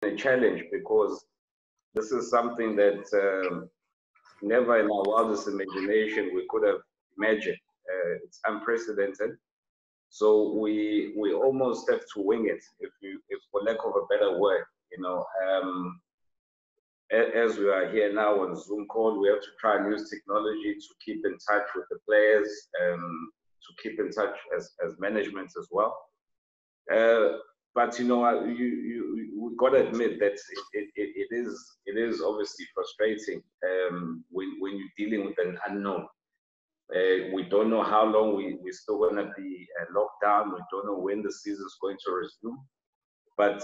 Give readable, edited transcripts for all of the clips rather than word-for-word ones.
a challenge because this is something that never in our wildest imagination we could have imagined. It's unprecedented. So we almost have to wing it, if for lack of a better word, you know. As we are here now on Zoom call, we have to try and use technology to keep in touch with the players, to keep in touch as management as well. But you know, we got to admit that it is obviously frustrating when you're dealing with an unknown. We don't know how long we're still going to be locked down. We don't know when the season is going to resume. But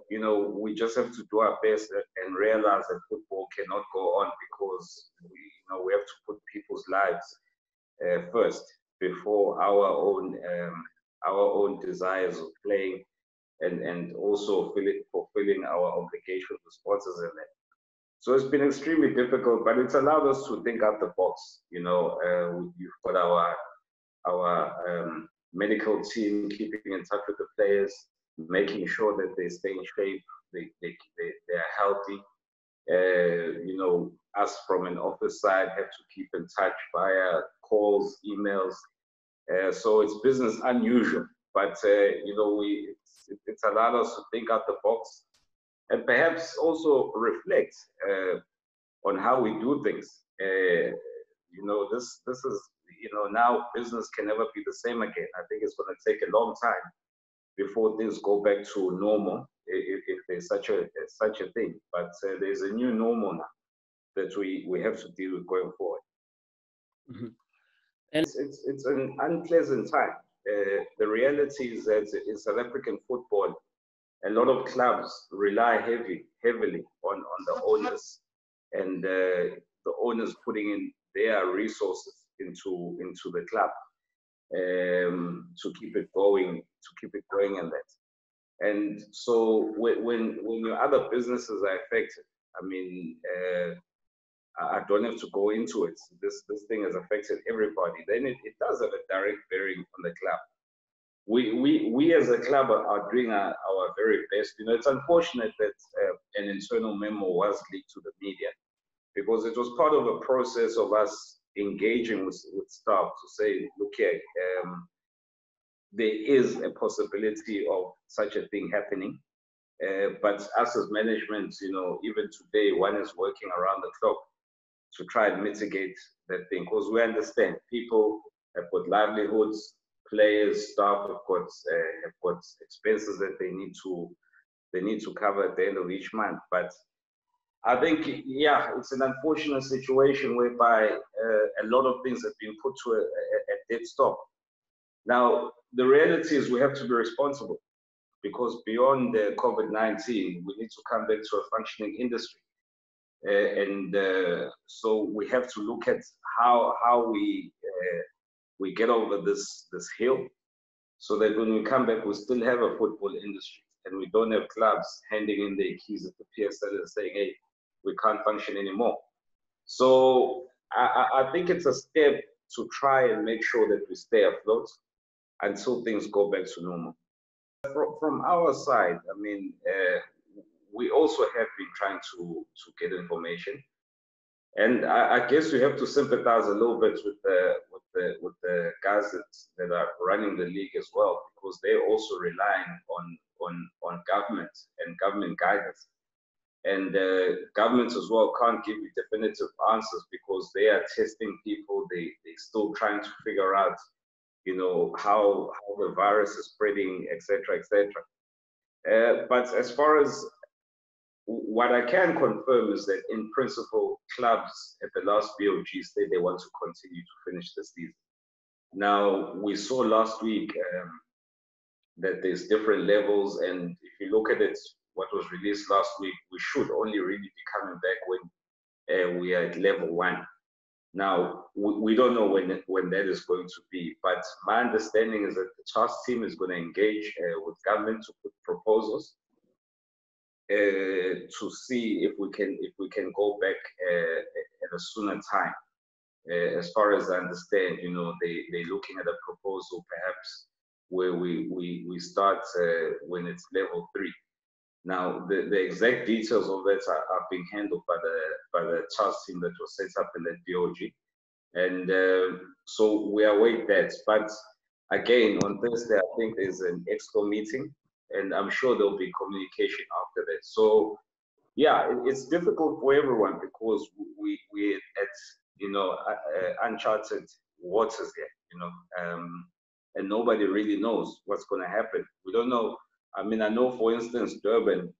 you know, we just have to do our best and realize that football cannot go on because we have to put people's lives first before our own desires of playing and also fulfilling our obligations with sponsors and that. So it's been extremely difficult, but it's allowed us to think out the box. You know, you've got our medical team keeping in touch with the players, making sure that they stay in shape, they are healthy. You know, us from an office side have to keep in touch via calls, emails. So it's business unusual, but you know, it's allowed us to think out the box and perhaps also reflect on how we do things. You know, this is, you know, now business can never be the same again. I think it's going to take a long time before things go back to normal, if there's such a thing. But there's a new normal now that we have to deal with going forward. Mm-hmm. And it's an unpleasant time. The reality is that in South African football, a lot of clubs rely heavily on the owners, and the owners putting in their resources into the club to keep it going and that. And so when your other businesses are affected, I mean, I don't have to go into it. This thing has affected everybody. Then it does have a direct bearing on the club. We as a club are doing our very best. You know, it's unfortunate that an internal memo was leaked to the media, because it was part of a process of us engaging with staff to say, look here, there is a possibility of such a thing happening. But us as management, you know, even today, one is working around the clock to try and mitigate that thing, because we understand people have got livelihoods, players, staff have got expenses that they need to cover at the end of each month. But I think, yeah, it's an unfortunate situation whereby a lot of things have been put to a dead stop. Now, the reality is we have to be responsible, because beyond the COVID-19, we need to come back to a functioning industry. So we have to look at how we get over this hill, so that when we come back, we still have a football industry, and we don't have clubs handing in their keys at the PSL and saying, hey, we can't function anymore. So I think it's a step to try and make sure that we stay afloat until things go back to normal. From our side, I mean, we also have been trying to get information, and I guess we have to sympathize a little bit with the guys that are running the league as well, because they're also relying on government and government guidance, and governments as well can't give you definitive answers, because they are testing people. They're still trying to figure out, you know, how the virus is spreading, etc., etc. But as far as what I can confirm is that in principle, clubs at the last BOG said they want to continue to finish the season. Now, we saw last week that there's different levels, and if you look at it, what was released last week, we should only really be coming back when we are at level 1. Now, we don't know when that is going to be, but my understanding is that the task team is going to engage with government to put proposals to see if we can go back at a sooner time. As far as I understand, you know, they're looking at a proposal perhaps where we start when it's level 3. Now, the exact details of that are being handled by the task team that was set up in that BOG. And so we await that. But again, on Thursday, I think there's an exco meeting, and I'm sure there'll be communication after that. So yeah, it's difficult for everyone because we're at, you know, uncharted waters here, you know, and nobody really knows what's going to happen. We don't know. I mean, I know, for instance, Durban,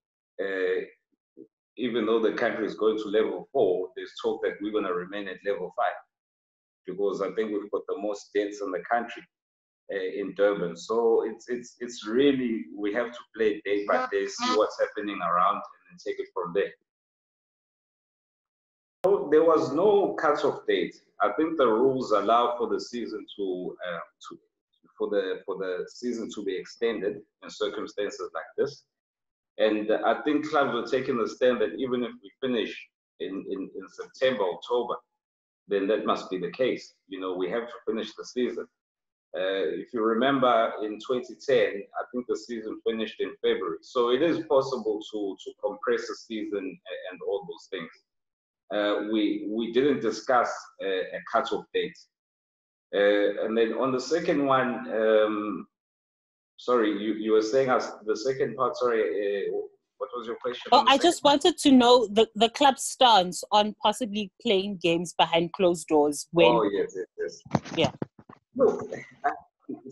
even though the country is going to level 4, there's talk that we're going to remain at level 5 because I think we've got the most deaths in the country in Durban. So it's really, we have to play day by day, see what's happening around, and then take it from there. So there was no cut-off date. I think the rules allow for the season for the season to be extended in circumstances like this. And I think clubs are taking the stand that even if we finish in September, October, then that must be the case. You know, we have to finish the season. If you remember, in 2010, I think the season finished in February. So it is possible to compress the season and all those things. We didn't discuss a cutoff date. And then on the second one, sorry, you were saying us the second part. Sorry, what was your question? Oh, I just wanted to know the club's stance on possibly playing games behind closed doors. When? Oh yes. Yeah. Look,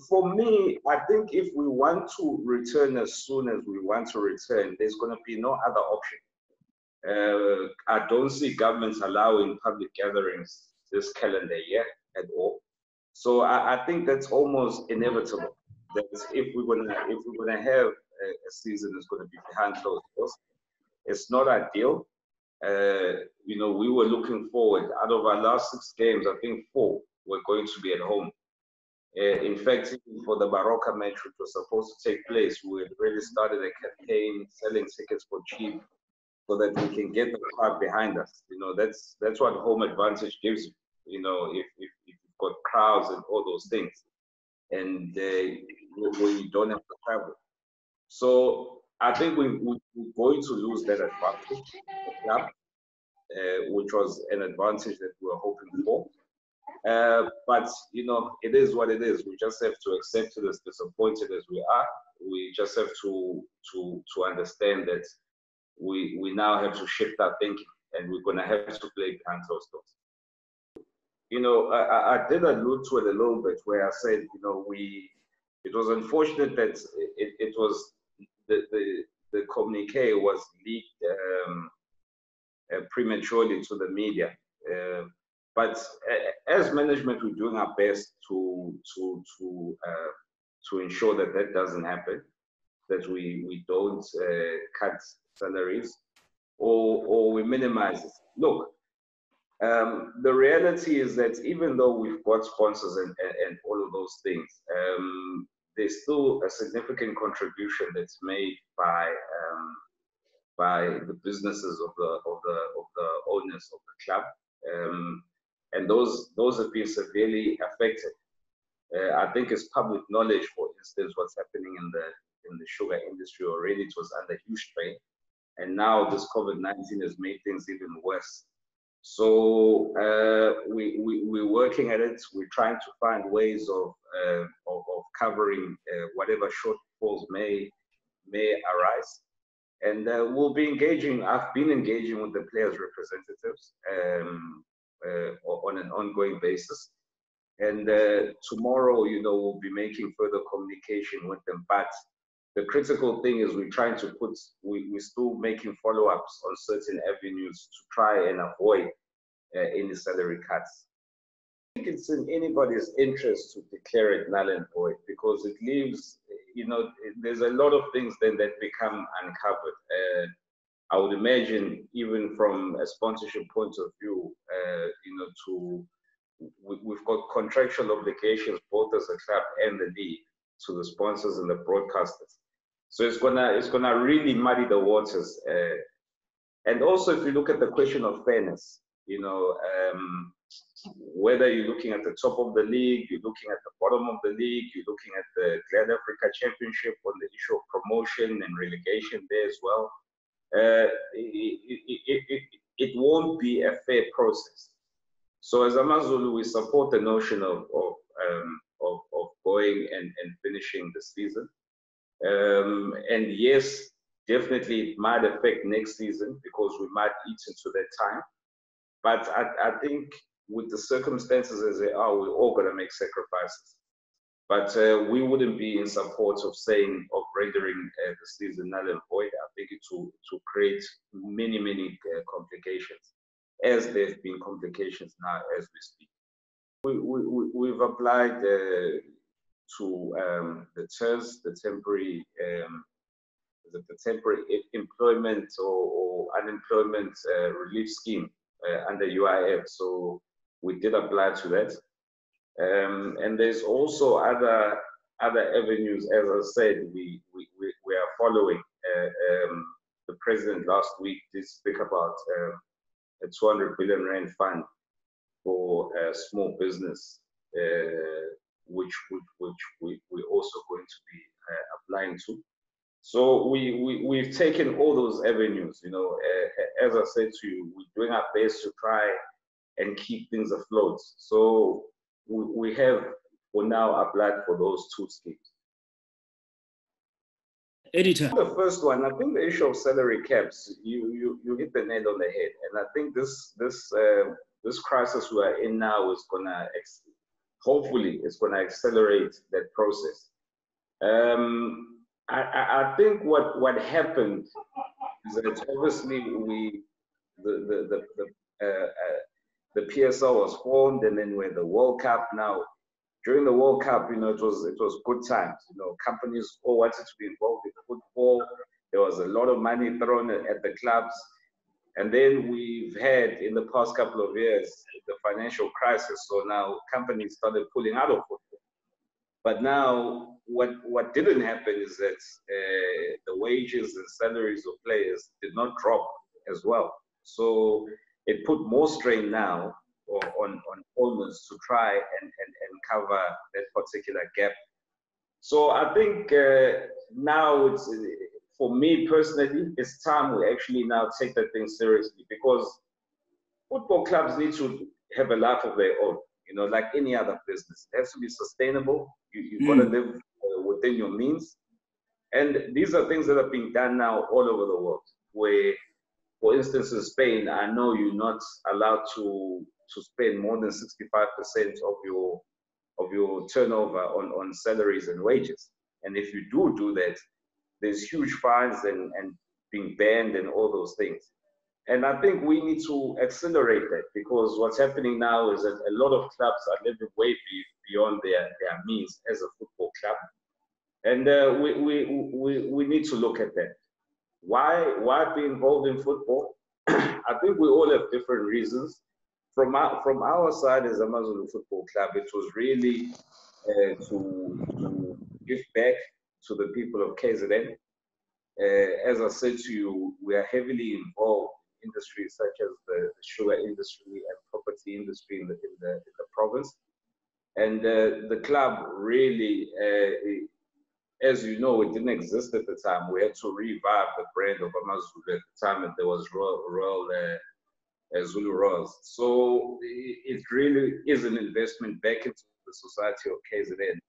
for me, I think if we want to return as soon as we want to return, there's going to be no other option. I don't see governments allowing public gatherings this calendar year at all. So I think that's almost inevitable. That if we're gonna have a season that's going to be behind closed doors, it's not ideal. You know, we were looking forward. Out of our last 6 games, I think 4 were going to be at home. In fact, even for the Baroka match, which was supposed to take place, we had already started a campaign selling tickets for cheap, so that we can get the crowd behind us. You know, that's what home advantage gives you. You know, if you've got crowds and all those things, and when you don't have to travel. So I think we're going to lose that advantage, which was an advantage that we were hoping for. But you know, it is what it is. We just have to accept it, as disappointed as we are. We just have to understand that we now have to shift our thinking, and we're going to have to play behind closed doors. You know, I did allude to it a little bit, where I said, you know, it was unfortunate that it was the communique was leaked prematurely to the media. But as management, we're doing our best to ensure that that doesn't happen, that we don't cut salaries or we minimize it. Look, the reality is that even though we've got sponsors and all of those things, there's still a significant contribution that's made by the businesses of the owners of the club, and those have been severely affected. I think it's public knowledge, for instance, what's happening in the sugar industry already. It was under huge strain, and now this COVID-19 has made things even worse. So we're working at it. We're trying to find ways of covering whatever shortfalls may arise, and we'll be engaging. I've been engaging with the players' representatives on an ongoing basis, and tomorrow, you know, we'll be making further communication with them. But the critical thing is we're still making follow-ups on certain avenues to try and avoid any salary cuts. I think it's in anybody's interest to declare it null and void, because it leaves, you know, there's a lot of things then that become uncovered. I would imagine, even from a sponsorship point of view, you know, we've got contractual obligations, both as a club and the league, to the sponsors and the broadcasters. So it's gonna really muddy the waters. And also, if you look at the question of fairness, you know, whether you're looking at the top of the league, you're looking at the bottom of the league, you're looking at the Glad Africa Championship on the issue of promotion and relegation there as well, it won't be a fair process. So as AmaZulu, we support the notion of going and finishing the season. And yes, definitely it might affect next season because we might eat into that time. But I think with the circumstances as they are, we're all going to make sacrifices. But we wouldn't be in support of rendering the season null and void. I think it will create many complications, as there have been complications now as we speak. We've applied to the TERS, the temporary employment or unemployment relief scheme under UIF. So we did apply to that. And there's also other avenues. As I said, we are following. The president last week did speak about a 200 billion rand fund for small business, which we're also going to be applying to. So we've taken all those avenues. You know, as I said to you, we're doing our best to try and keep things afloat. So we have for now applied for those two schemes. Editor. The first one, I think the issue of salary caps, you hit the nail on the head, and I think this crisis we are in now is gonna hopefully it's gonna accelerate that process. I think what happened is that obviously the PSL was formed, and then with the World Cup now. During the World Cup, you know, it was good times. You know, companies all wanted to be involved in football. There was a lot of money thrown at the clubs. And then we've had, in the past couple of years, the financial crisis. So now companies started pulling out of football. But now what didn't happen is that the wages and salaries of players did not drop as well. So it put more strain now on owners to try and cover that particular gap. So I think now it's, for me personally, it's time we actually now take that thing seriously, because football clubs need to have a life of their own, you know, like any other business. It has to be sustainable. You've got to live within your means. And these are things that are being done now all over the world, where, for instance, in Spain, I know you're not allowed to spend more than 65% of your turnover on salaries and wages. And if you do that, there's huge fines and being banned and all those things. And I think we need to accelerate that, because what's happening now is that a lot of clubs are living way beyond their means as a football club. And we need to look at that. Why be involved in football? I think we all have different reasons. From our side as AmaZulu Football Club, it was really to give back to the people of KZN. As I said to you, we are heavily involved in industries such as the sugar industry and property industry in the province. And the club really, as you know, it didn't exist at the time. We had to revive the brand of AmaZulu at the time, and there was Royal Zulu Royals. So it really is an investment back into the society of KZN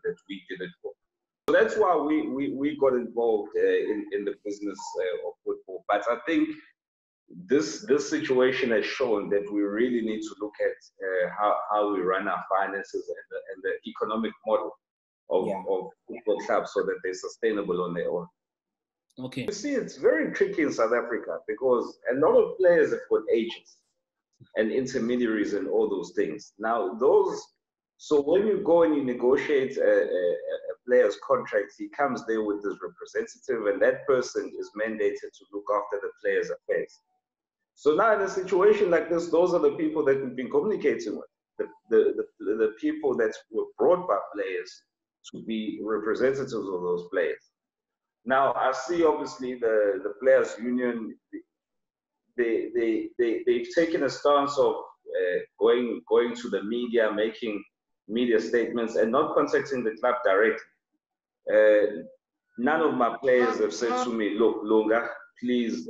that we did it for. So that's why we got involved in the business of football. But I think this situation has shown that we really need to look at how we run our finances and the economic model of football clubs, so that they're sustainable on their own. Okay. You see, it's very tricky in South Africa, because a lot of players have got agents and intermediaries and all those things. Now, so when you go and you negotiate a player's contract, he comes there with his representative, and that person is mandated to look after the player's affairs. So now in a situation like this, those are the people that we've been communicating with, the people that were brought by players to be representatives of those players. Now, I see obviously the players' union, they've taken a stance of going to the media, making media statements, and not contacting the club directly. None of my players have said to me, look, Lunga, please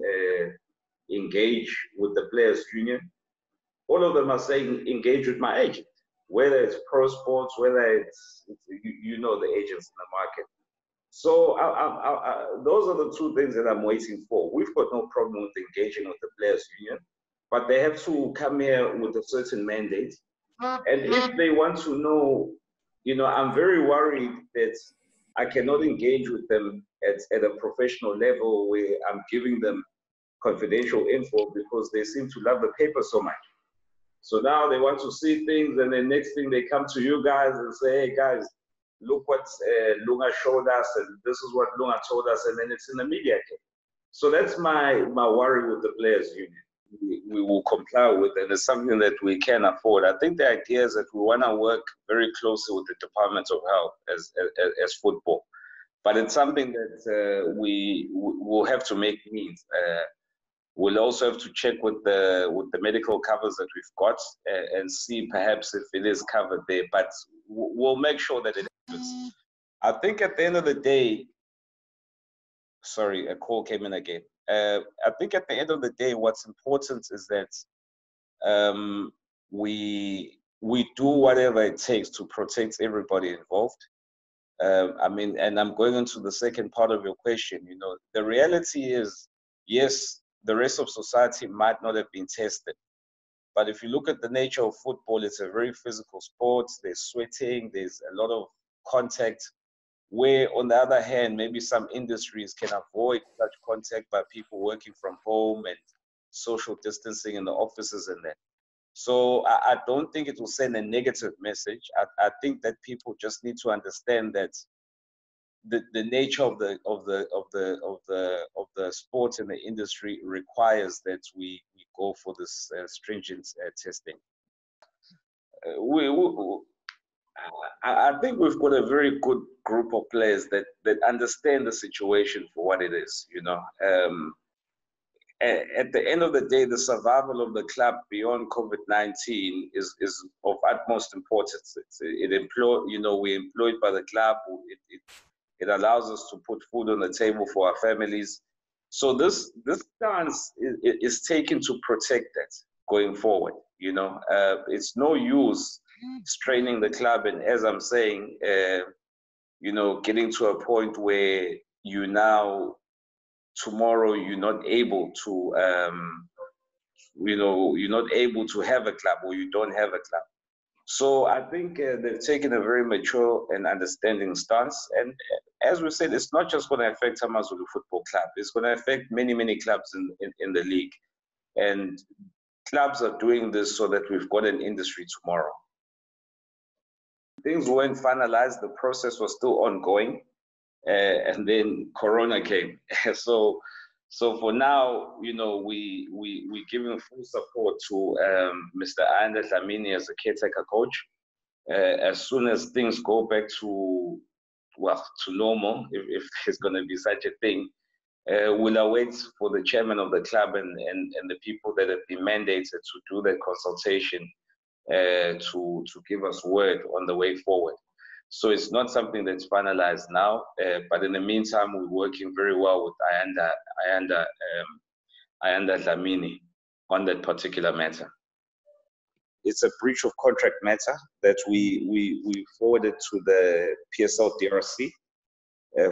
engage with the players union. All of them are saying engage with my agent, whether it's pro sports, whether it's you know, the agents in the market. So those are the two things that I'm waiting for. We've got no problem with engaging with the players union, but they have to come here with a certain mandate. And if they want to know, you know, I'm very worried that I cannot engage with them at a professional level where I'm giving them confidential info because they seem to love the paper so much. So now they want to see things, and then next thing they come to you guys and say, hey guys, look what Lunga showed us, and this is what Lunga told us, and then it's in the media again. So that's my worry with the players union. We will comply with, and it's something that we can afford. I think the idea is that we want to work very closely with the Department of Health as football, but it's something that we will have to make means. We'll also have to check with the medical covers that we've got and see perhaps if it is covered there, but we'll make sure that it happens. I think at the end of the day, sorry, a call came in again. I think at the end of the day, what's important is that we do whatever it takes to protect everybody involved. I mean, and I'm going into the second part of your question. You know, the reality is, yes, the rest of society might not have been tested. But if you look at the nature of football, it's a very physical sport. There's sweating, there's a lot of contact, where on the other hand, maybe some industries can avoid such contact by people working from home and social distancing in the offices and that. So I don't think it will send a negative message. I think that people just need to understand that the nature of the sport and the industry requires that we go for this stringent testing. I think we've got a very good group of players that understand the situation for what it is. You know, at the end of the day, the survival of the club beyond COVID-19 is of utmost importance. We're employed by the club. It allows us to put food on the table for our families. So this stance is taken to protect that going forward. You know, it's no use straining the club, and as I'm saying, you know, getting to a point where you now tomorrow you're not able to, you're not able to have a club, or you don't have a club. So I think they've taken a very mature and understanding stance. And as we said, it's not just going to affect AmaZulu Football Club. It's going to affect many, many clubs in the league. And clubs are doing this so that we've got an industry tomorrow. Things weren't finalized. The process was still ongoing. And then Corona came. So for now, you know, we're giving full support to Mr. Ayanda Dlamini as a caretaker coach. As soon as things go back to normal, if there's going to be such a thing, we'll await for the chairman of the club and the people that have been mandated to do the consultation to give us word on the way forward. So it's not something that's finalized now, but in the meantime, we're working very well with Ayanda Dlamini on that particular matter. It's a breach of contract matter that we forwarded to the PSL DRC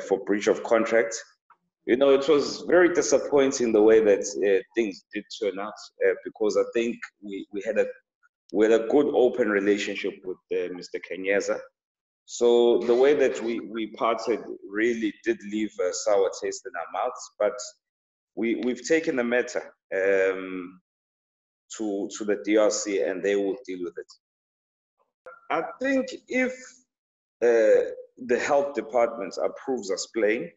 for breach of contract. You know, it was very disappointing the way that things did turn out, because I think we had a good open relationship with Mr. Kenyeza. So the way that we parted really did leave a sour taste in our mouths, but we've taken the matter to the DRC, and they will deal with it. I think if the health department approves us playing,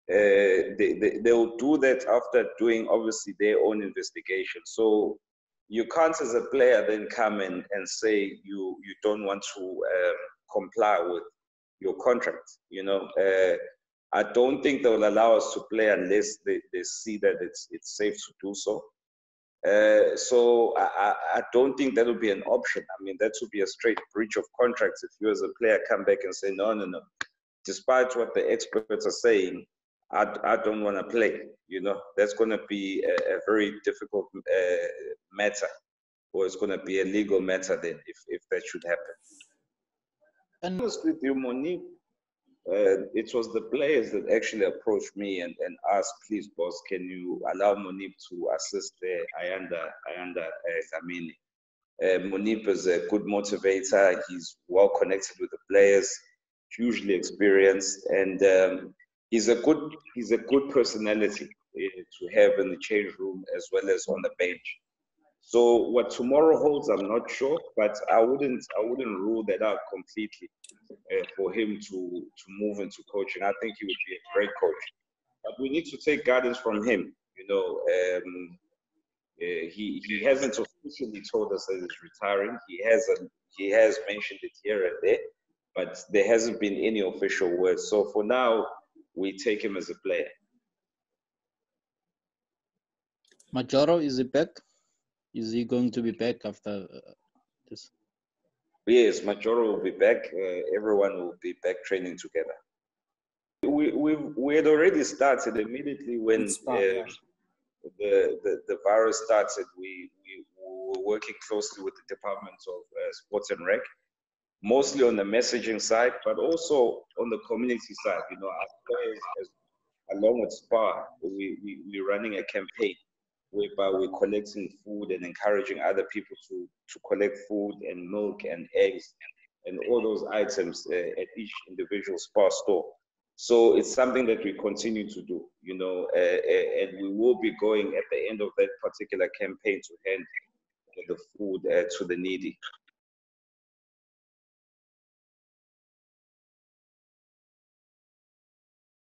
they will do that after doing obviously their own investigation. So you can't as a player then come and say you don't want to comply with your contract. You know, I don't think they will allow us to play unless they see that it's safe to do so. So I don't think that would be an option. I mean, that would be a straight breach of contracts if you as a player come back and say, no, no, no. Despite what the experts are saying, I don't want to play. You know, that's going to be a very difficult matter, or it's going to be a legal matter then if that should happen. And honest with you, Monique, it was the players that actually approached me and asked, please, boss, can you allow Monique to assist Ayanda Dlamini? Monique is a good motivator. He's well connected with the players, hugely experienced, and he's a good personality to have in the change room as well as on the bench. So what tomorrow holds, I'm not sure, but I wouldn't rule that out completely for him to move into coaching. I think he would be a great coach, but we need to take guidance from him. You know, he hasn't officially told us that he's retiring. He has mentioned it here and there, but there hasn't been any official word. So for now, we take him as a player. Majoro, is he back? Is he going to be back after this? Yes, Majoro will be back. Everyone will be back training together. We had already started immediately when the virus started. We were working closely with the Department of Sports and Rec, mostly on the messaging side, but also on the community side. You know, our players, along with SPAR, we're running a campaign whereby we're collecting food and encouraging other people to collect food and milk and eggs and all those items at each individual SPAR store. So it's something that we continue to do, you know, and we will be going at the end of that particular campaign to hand the food to the needy.